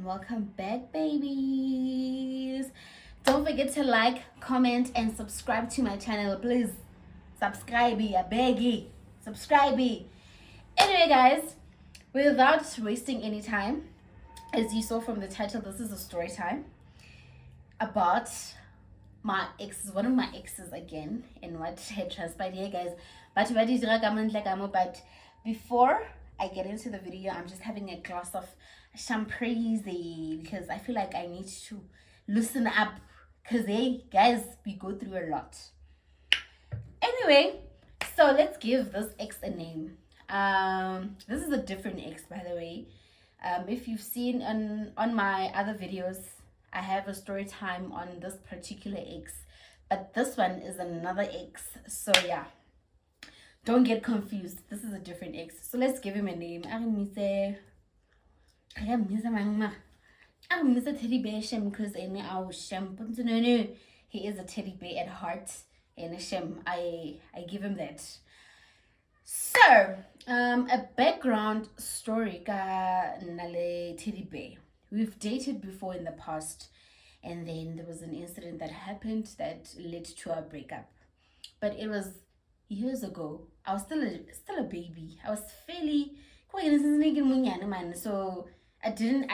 welcome back, babies. Don't forget to like, comment, and subscribe to my channel. Please subscribe, I beg you. Subscribe. Anyway, guys, without wasting any time, as you saw from the title, this is a story time about my exes, one of my exes again, and what had transpired here, guys. But before I get into the video, I'm just having a glass of champagne because I feel like I need to loosen up because hey guys, we go through a lot. Anyway, so let's give this ex a name. This is a different ex, by the way. If you've seen on my other videos, I have a story time on this particular ex, but this one is another ex. So yeah, don't get confused. This is a different ex. So let's give him a name. I'm Mr. Teddy Bear Shem because no, he is a teddy bear at heart and a Shem. I give him that. So, a background story ka nale teddy bear. We've dated before in the past, and then there was an incident that happened that led to our breakup. But it was years ago. I was still a baby. I was fairly so I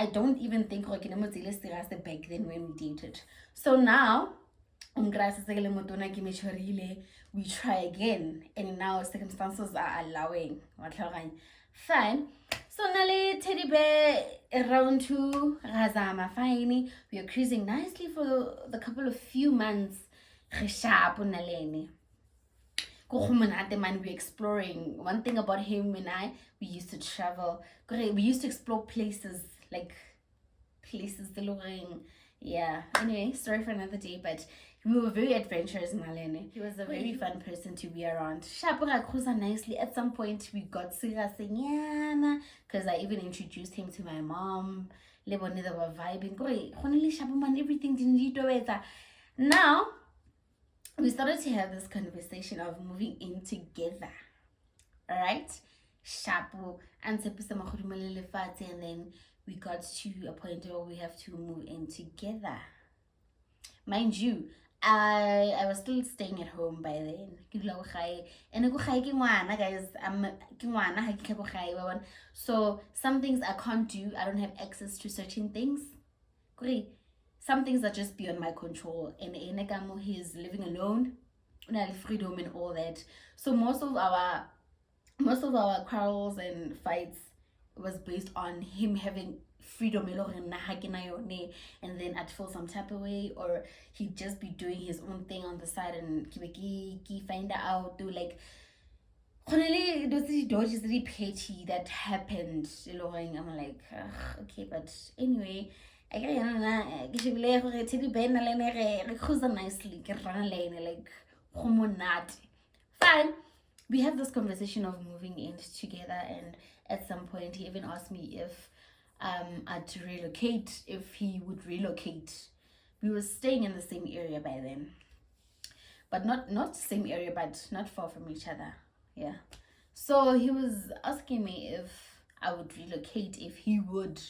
don't even think back then when we dated. So now we try again, and now circumstances are allowing. Fine. So Nale teddy bear around to Razama fine. We are cruising nicely for the couple of few months. We're exploring. One thing about him and I, we used to travel. We used to explore places yeah. Anyway, story for another day, but we were very adventurous, Malene. He was a very fun person to be around. Nicely. At some point, we got serious because I even introduced him to my mom. They were vibing. Everything didn't. Now, we started to have this conversation of moving in together. Alright? And then we got to a point where we have to move in together. Mind you, I was still staying at home by then. So some things I can't do. I don't have access to certain things. Some things are just beyond my control. And he's living alone, freedom and all that. So most of our quarrels and fights was based on him having freedom, and then I'd feel some type of way, or he'd just be doing his own thing on the side and find out do like those dodges really petty that happened. I'm like, okay, but anyway, nicely, fine. We have this conversation of moving in together, and at some point he even asked me if I'd relocate, if he would relocate. We were staying in the same area by then, but not same area, but not far from each other. Yeah. So he was asking me if I would relocate, if he would,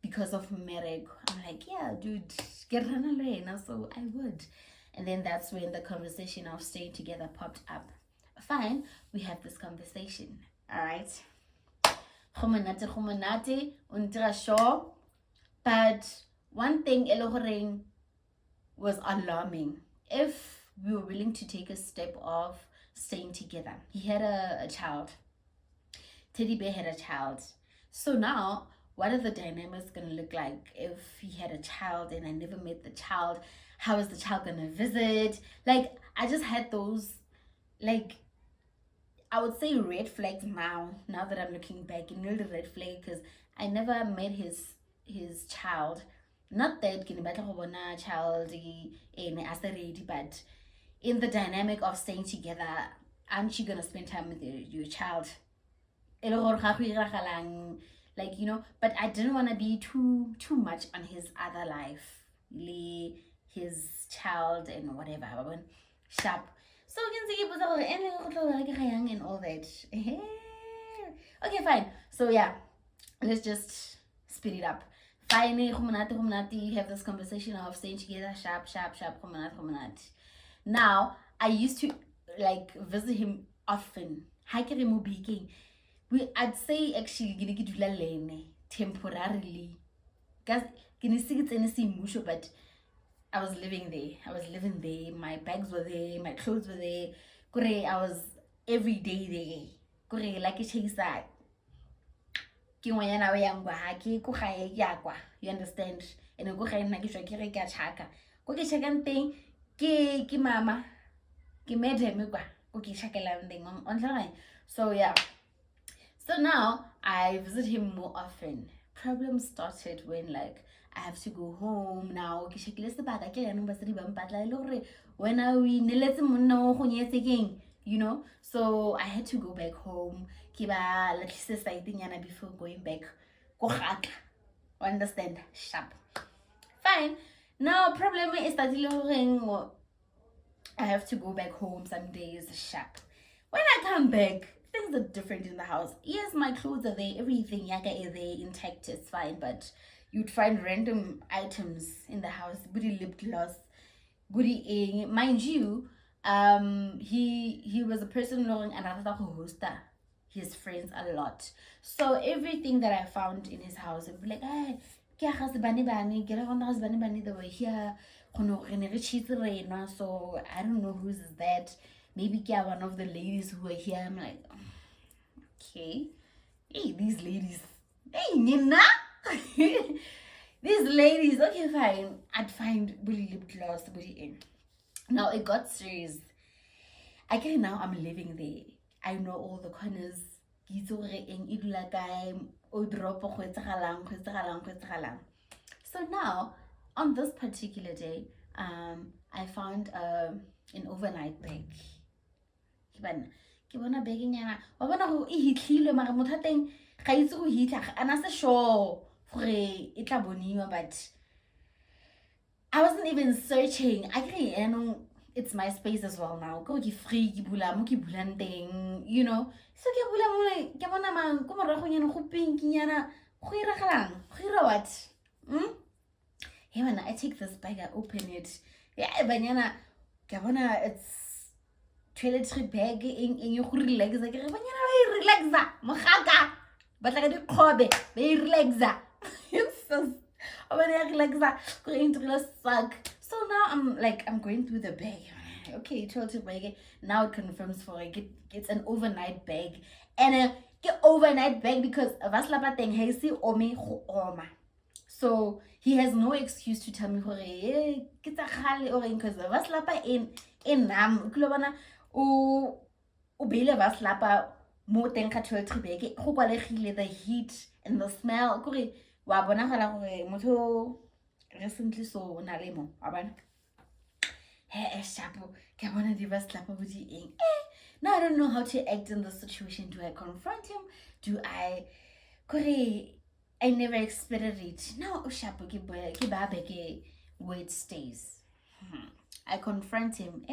because of Mereg. I'm like, yeah, dude, get away now. So I would. And then that's when the conversation of staying together popped up. Fine, we have this conversation. All right. But one thing was alarming. If we were willing to take a step of staying together, he had a child. Teddy Bear had a child. So now, what are the dynamics gonna look like if he had a child and I never met the child? How is the child gonna visit? Like, I just had those, like, I would say red flags now that I'm looking back. The red flag because I never met his child. Not that child but in the dynamic of staying together, aren't you gonna spend time with your child? Like, but I didn't want to be too much on his other life, his child and whatever. Sharp. So you can see and all that. Okay, fine. So yeah, let's just speed it up. fine, you have this conversation of staying together, sharp, now I used to like visit him often. I'd say actually temporarily. Because but I was living there. My bags were there, my clothes were there. I was every day there. Like it takes that. You understand? And go thing ke mama ke madam so yeah. So now I visit him more often. Problems started when like I have to go home now. When are we you know? So I had to go back home. Before going back. Understand? Sharp. Fine. Now problem is that I have to go back home some days sharp. When I come back, things are different in the house. Yes, my clothes are there, everything yaga is there intact, it's fine, but you'd find random items in the house. Goody lip gloss, goody mind you, he was a person knowing another hosta his friends a lot. So everything that I found in his house, it'd be like, hey, get a bunny get on the bunny they were here. So I don't know who's that. Maybe one of the ladies who are here. I'm like, okay. Hey, these ladies. Hey, Nina. These ladies. Okay, fine. I'd find bully lip gloss, bully in. Now it got serious. Again, now I'm living there. I know all the corners. So now, on this particular day, I found an overnight bag. Ke bona beginyana wa bona go e hitlhile mara motho a teng ga itse go hitla ana se sure gore e tla boniwa, but I wasn't even searching. I can it's my space as well now. Go ke free ke bula mo ke bulang teng, you know. So ke bula mo ke bona mang go morago nyana go pinkinyana go iragalang go ira what hey man, I take this bag, I open it. Yeah, banyana ke bona it's toiletry bag in you relax like relaxa mogaga but like the khobe they relaxa going to suck. So now I'm going through the bag. Okay, toiletry bag now it confirms for it's an overnight bag and a overnight bag because vaslapa thing hey see omi oma. So he has no excuse to tell me because vaslapa in nam kulobana o bele vaslapa mo teng ka toiletry bag go kwalegile the heat and the smell kore wa bona gala gore motho recently so na le mo wa bona shapo ke bona di vaslapa bo di eng now I don't know how to act in this situation. Do I confront him? Do I kore I never expected it. Now shapo ke ba ke wait stays. I confront him.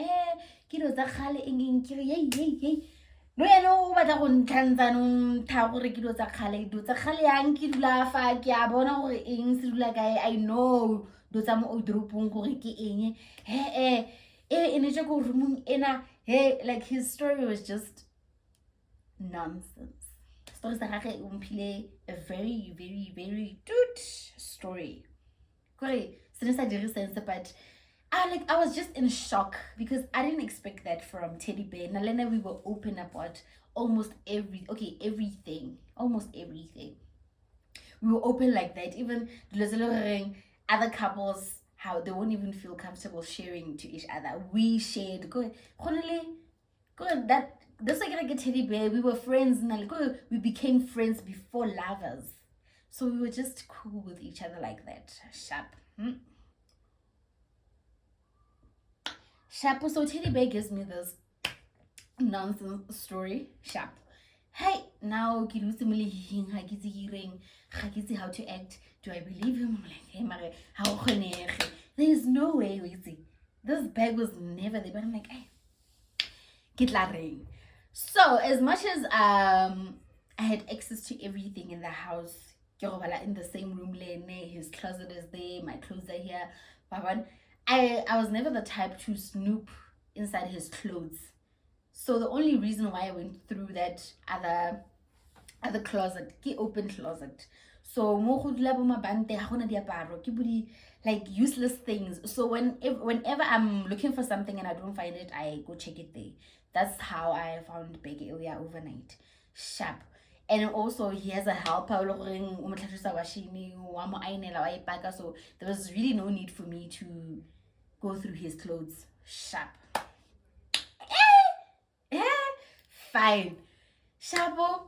Kilo tsa khale eng ke hey no eno ba tla go ntlantsana no tha gore kilo tsa khale do tsa khale yang ke dula fa ke a bona gore eng se dula kae. I know do tsa mo odropong gore ke eng ene je go room ena like his story was just nonsense. Story sa gage umphile a very very very good story. Kore se sa dire sense, but I was just in shock because I didn't expect that from Teddy Bear. Nalena, we were open about almost everything. Almost everything. We were open like that. Even other couples, how they won't even feel comfortable sharing to each other. We shared. That's like a Teddy Bear. We were friends. We became friends before lovers. So we were just cool with each other like that. Sharp. Sharp. So Teddy Bear gives me this nonsense story. Sharp. Hey, now how to act. Do I believe him? I'm like, hey, Mare, how there's no way we see. This bag was never there, but I'm like, hey, get la ring. So as much as I had access to everything in the house, in the same room, his closet is there, my clothes are here. I was never the type to snoop inside his clothes. So the only reason why I went through that other closet, ke open closet. So mo go dula bo mabante ha gona diaparo ke budi like useless things. So whenever I'm looking for something and I don't find it, I go check it there. That's how I found Big Area overnight. Sharp. And also he has a helper, so there was really no need for me to go through his clothes. Sharp. Fine. Sharpo.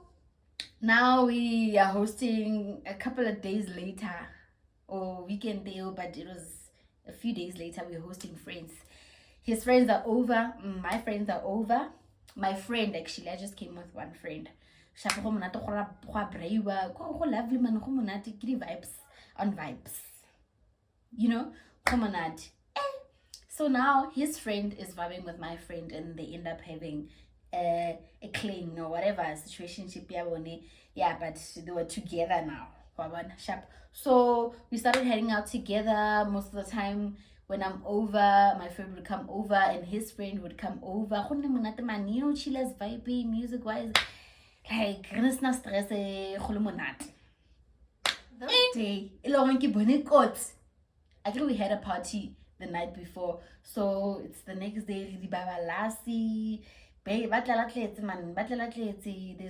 Now we are hosting a couple of days later, or weekend day, but it was a few days later. We were hosting friends. His friends are over. My friends are over. My friend, actually, I just came with one friend. Lovely man, vibes on vibes. You know, so now his friend is vibing with my friend, and they end up having a cling or whatever situationship. Yeah, but they were together now. So we started heading out together. Most of the time when I'm over, my friend would come over and his friend would come over. You know, chillers, vibing, music wise, like stress. That day, actually we had a party the night before, so it's the next day. There's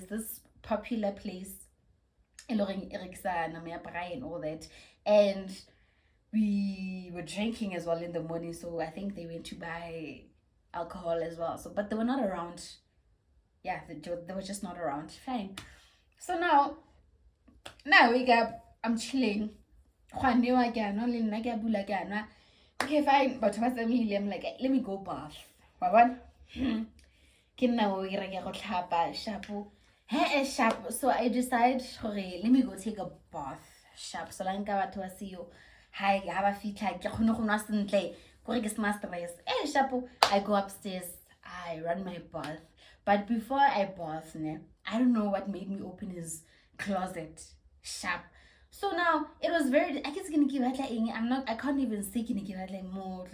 this popular place and all that, and we were drinking as well in the morning, so I think they went to buy alcohol as well. So but they were not around. Yeah, they were just not around. Fine. So now I wake up, I'm chilling. Okay, fine, but I'm like, let me go bath. So I decide, let me go take a bath. Sharp. So like I see you. Hi, I have a feet like I go upstairs, I run my bath. But before I bath, I don't know what made me open his closet. Sharp. So now it was very, I guess I can't even say more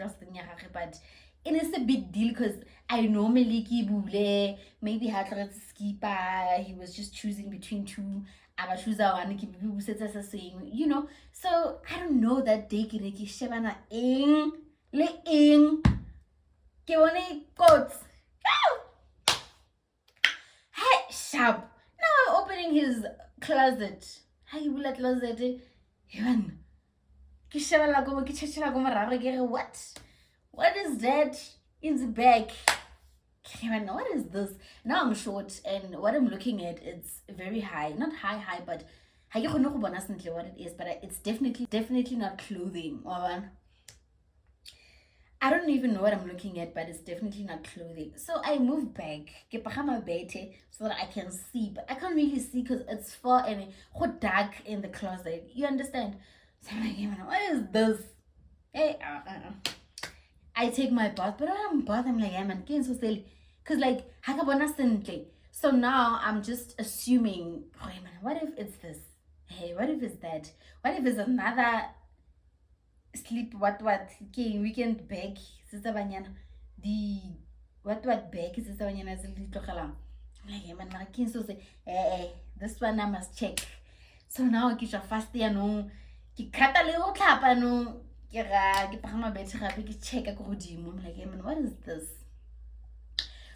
but it is a big deal because I normally kibule, maybe skipper, he was just choosing between two. I choose one, you know. So I don't know that day shebana le ke one quotes. Hey, sharp. Now opening his closet. Hi, bullet closet. What is that in the back? What is this? Now I'm short, and what I'm looking at, it's very high. Not high, but I don't know what it is, but it's definitely not clothing. I don't even know what I'm looking at, but it's definitely not clothing. So I move back, so that I can see, but I can't really see because it's far and dark in the closet. You understand? So I'm like, what is this? Hey, I take my bath, but I'm bath. I'm like, yeah, man, so silly, cause like so now I'm just assuming, oh man, what if it's this? Hey, what if it's that? What if it's another sleep what weekend bag sister banyana the what bag sister banyana I'm like, man, I so say this one I must check. So now ke fast ya no ke khata le go tlhapa no ke pagama betse gape ke check ka godimo. I'm like, man, what is this?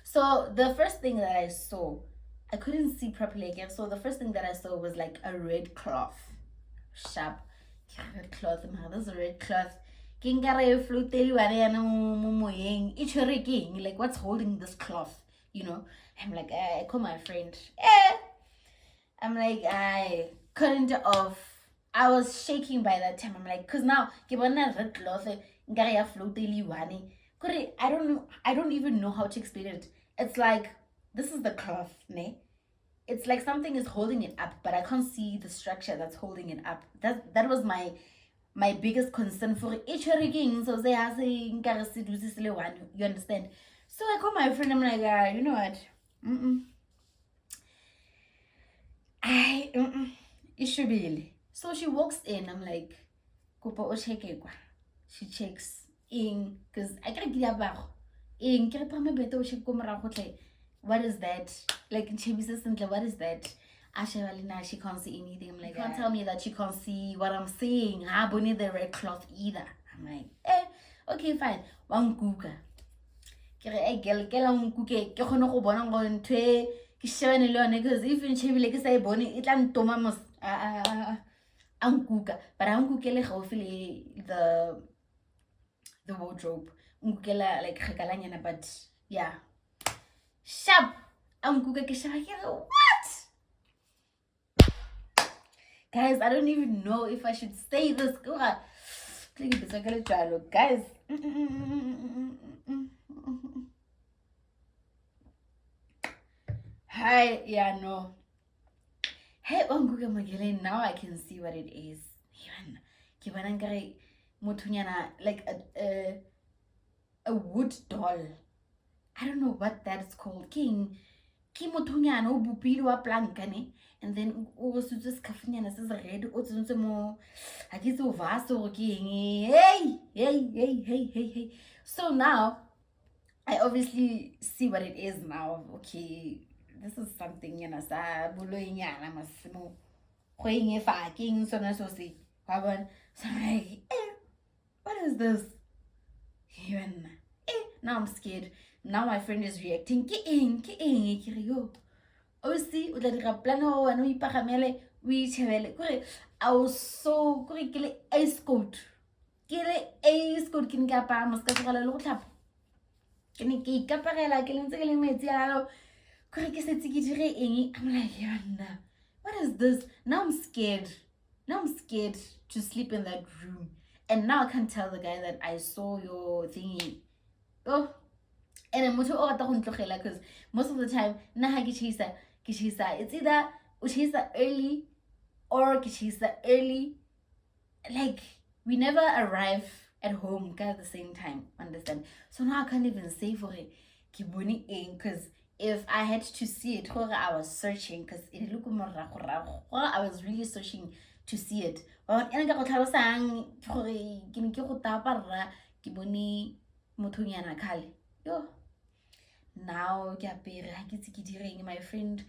So the first thing that I saw, I couldn't see properly again, so the first thing that I saw was like a red cloth. Sharp. Red cloth, this is a red cloth. Like, what's holding this cloth? You know? I'm like, I call my friend. I'm like, I couldn't off. I was shaking by that time. I'm like, cause now red cloth, I don't even know how to explain it. It's like, this is the cloth, ne? It's like something is holding it up, but I can't see the structure that's holding it up. That was my biggest concern for each rigging. So they are saying, you understand? So I call my friend. I'm like, you know what? Ishubili. So she walks in, I'm like, kopa o check kwa. She checks in, because I can't get up. In Kirpama Beto, she come around. What is that? Like in Chibisa Simple, what is that? Asha she can't see anything. I'm like, you can't tell me that she can't see what I'm saying. I don't need the red cloth either. I'm like, okay, fine. One cooker. Ke girl nkuke ke khone go bona go ntwe ke shebane le yone, because if nchebile ke sa e bone e tla ntoma mos ankuka, but ankukele gaufi le the wardrobe, nkukela like khakalanyana, but yeah, sharp ankuka ke sheba ke what. Guys, I don't even know if I should say this. Guys. Hi, yeah, no. Hey, now I can see what it is. Like a wood doll. I don't know what that's called. King motunyana o bupile wa plankane, and then o go sutse skafunyana se se red o tsentse mo ha ke tse o vasa go ke eng. Hey. So now I obviously see what it is now. Okay, this is something sa boloinyana masimo go eng fa ke eng sona so se wa bona. So I'm like, what is this? Now I'm scared. Now my friend is reacting. Ke eng yo. O see o tla dira plan o wena o ipagamele o itshebele kore I was so kore ke le ice coat ke nka pa mo ska tsogala le go tlhapa ke ne ke ikapagela ke lentse ke le metsi a kore ke setse ke dire eng. I'm like, yana, what is this? Now I'm scared to sleep in that room, and now I can't tell the guy that I saw your thingy. Oh, and I'm because most of the time na ke chisa it's either uchisa early or kichisa early, like we never arrive at home at the same time, understand? So now I can't even say for it kibuni in, because if I had to see it, I was searching, because it look I was really searching to see it. Yo, now my friend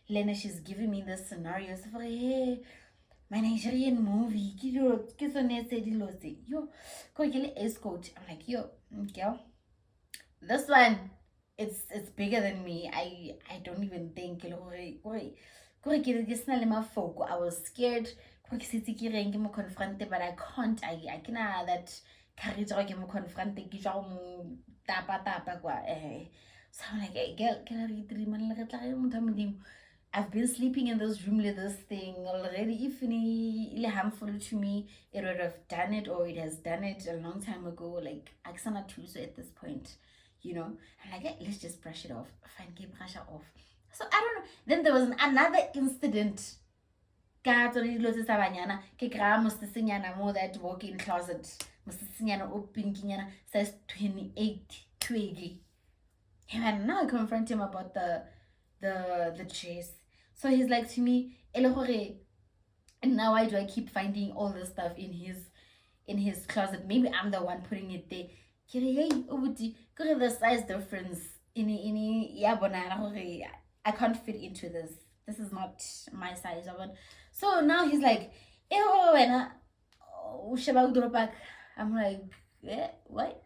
Lena, she's giving me this scenario. So for hey, my Nigerian movie, yo, ace coach. I'm like, yo, girl, this one, it's bigger than me. I don't even think I was scared. But I can't. I cannot that courage ke mo confronte ke ja mo tapa kwa so I'm like, hey girl, can I read the man? I've been sleeping in this room with this thing already. If any harmful to me, it would have done it, or it has done it a long time ago. Like I cannot choose at this point, you know. I'm like, hey, let's just brush it off. Fine, keep brush it off. So I don't know. Then there was another incident. Ka tsone dilo tse sa banyana ke kra mosesinyana mo that walk-in closet, mosesinyana o pinkinyana size 28 twiggy. And now I confront him about the chase. So he's like to me, and now why do I keep finding all this stuff in his closet? Maybe I'm the one putting it there. The size difference I can't fit into this. This is not my size. So now he's like, I'm like, what?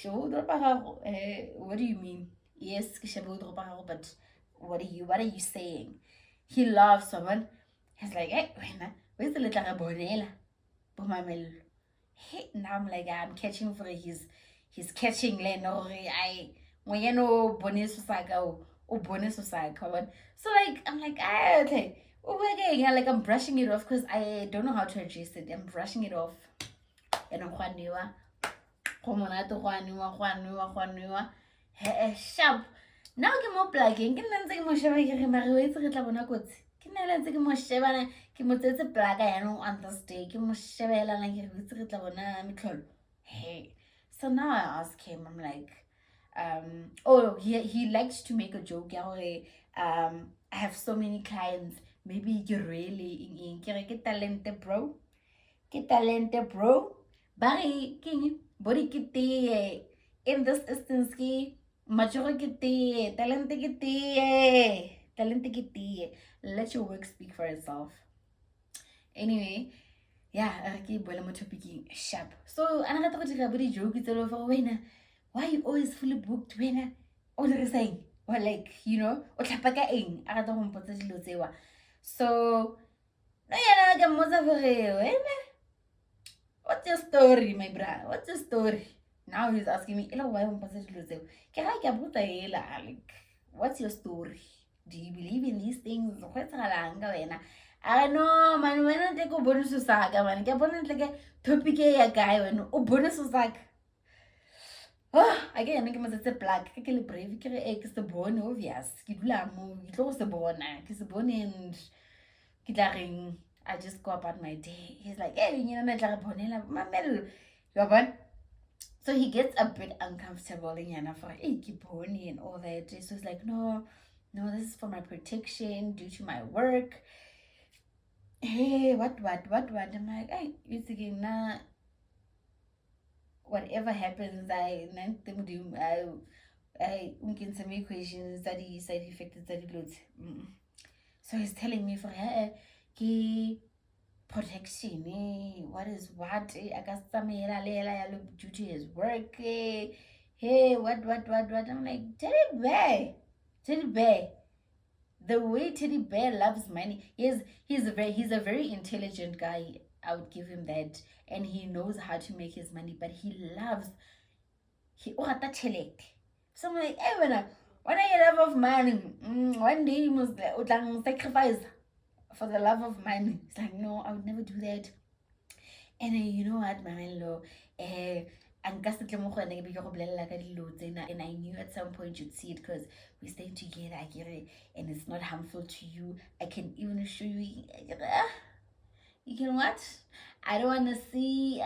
What do you mean? Yes, but what are you saying? He loves someone. He's like, hey, where's the little bonela? Hey, now I'm like, I'm catching for he's catching Leno. I when you know bonus so like I'm like, okay. Like I'm brushing it off because I don't know how to address it. I'm brushing it off. And I'm sharp. Now ke mo plugging. Ke ntse ke mo sheba ke mare o itse re tla bona kotsi. Ke nna ntse ke mo shebana ke mo tsetse plug ya no on this day. Ke mo shebela la ke itse re tla bona mitlholo. Hey. So now I ask him, I'm like, he likes to make a joke. I have so many clients. maybe you're really in ke talente bro. Ke talente bro. Bari king body ke tee. In this instance ki machoro ke tee. Talente ke tee. Talente ke tee. Let your work speak for itself. Anyway, yeah, ke boela mo topicing sharp. So ana rata go dira bo di joke tse for wena. Why you always fully booked wena? O re saying or like, you know, o tlhapa ka eng a rata go mpotsa dilo tsewa. So no yana ka mmotsa gore wena, what's your story, my brother? What's your story? Now he's asking me, why o mpotsa dilo tseo? Ke ga ke a botsa ela, like, what's your story? Do you believe in these things? Go etsagalang ka wena? I know, man, when I take a bonus to saga, man, get bonus like a topic a guy when o bonus to saga. Oh, again, I must say black. I can brave. I can se born obvious. Ki dula mo. Ki tlo se born. Ki se born and ki tla reng. I just go about my day. He's like, hey, you know, na tla re bonela mamelo. You born. So he gets a bit uncomfortable in yana for hey, ki boni and all that. So he's like, no, this is for my protection due to my work. Hey, what? I'm like, hey, you thinking na whatever happens, I can some equations that he side effect that loads. So he's telling me for her protection, what is what? I got some due to his work. Hey, what? I'm like, Teddy Bear. The way Teddy Bear loves money, he's a very intelligent guy. I would give him that, and he knows how to make his money. But he so I'm like, hey, when I love of money, one day you must sacrifice for the love of money. It's like, no, I would never do that. And you know what, my in-law, and I knew at some point you'd see it because we stay together, and it's not harmful to you. I can even show you. You can what? I don't want to see.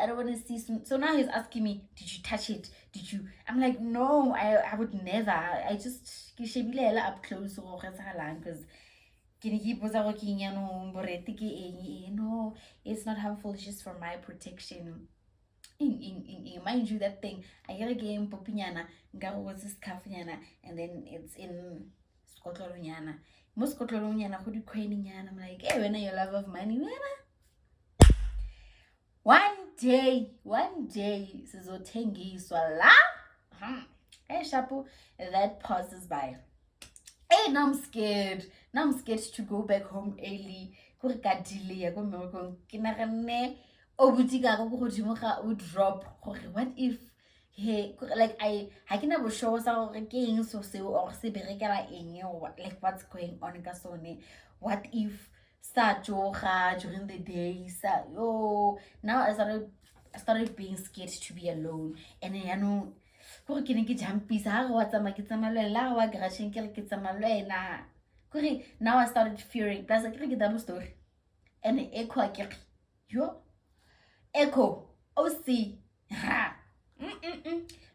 So now he's asking me, did you touch it? Did you? I'm like, no, I would never. I just up close because no, it's not harmful. It's just for my protection. Mind you, that thing I get a game popinyana was this kafinyana, and then it's in Scotland. Most Scotland who do I'm like, hey, when are your love of money? One day sizothengiswa la. Hey Shapu, that passes by. Hey, now I'm scared to go back home early. Go ka delay go mmerekong ke nagane o butika go godimo ga o drop gore what if hey, like I can have a show sa gore ke eng so se o se berekela eng or like what's going on ka sone. What if sa joga during the day sa now I started being scared to be alone, and I know gore ke ne ke jumpisa ha wa tsama ke tsamalwela wa garageng ke re ke tsamalwela gore now I started fearing plus I ke double story and echo akere yo echo OC ha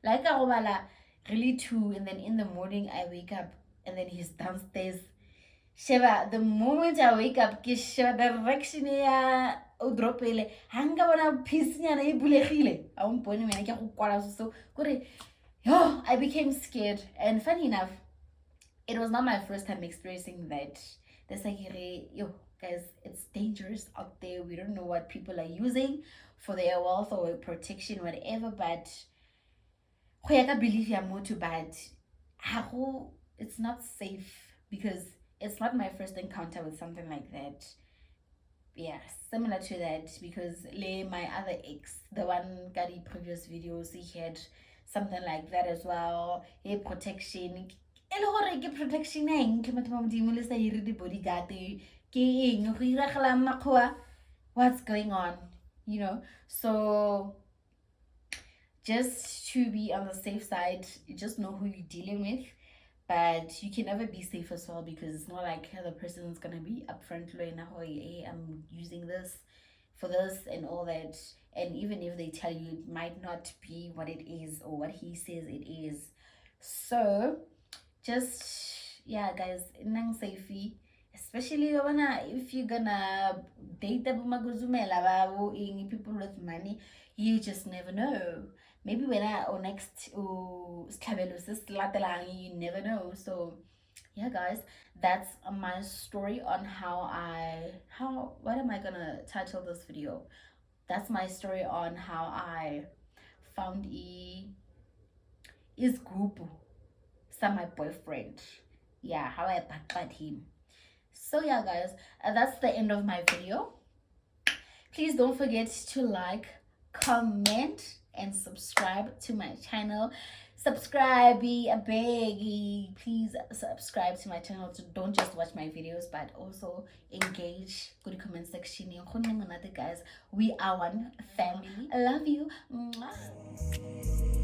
like a robala really too, and then in the morning I wake up and then he's downstairs. Sheba, the moment I wake up, ke sheba direction ya o dropele hanga bona piece nyana e bulegile a umpone mena ke go kwala so gore yo I became scared. And funny enough, it was not my first time experiencing that. That's like, yo guys, it's dangerous out there. We don't know what people are using for their wealth or protection, whatever, but I believe you're more too bad. It's not safe because it's not my first encounter with something like that. Yeah, similar to that, because my other ex, the one got the previous videos, he had something like that as well. Hey, protection. Protection what's going on, you know? So just to be on the safe side, you just know who you're dealing with. But you can never be safe as well, because it's not like the person's gonna be upfront, hey, I'm using this for this and all that. And even if they tell you, it might not be what it is or what he says it is. So just, yeah, guys, nang safety, especially if you're gonna date the people with money, you just never know. Maybe when I or next you never know. So yeah, guys, that's my story on what am I gonna title this video? That's my story on how I found his group, some my boyfriend. Yeah, how I backed him. So yeah, guys, that's the end of my video. Please don't forget to like, comment, and subscribe to my channel. Subscribe, be a beg. Please subscribe to my channel. So don't just watch my videos, but also engage. Go to the comment section. Guys, we are one family. I love you. Mwah.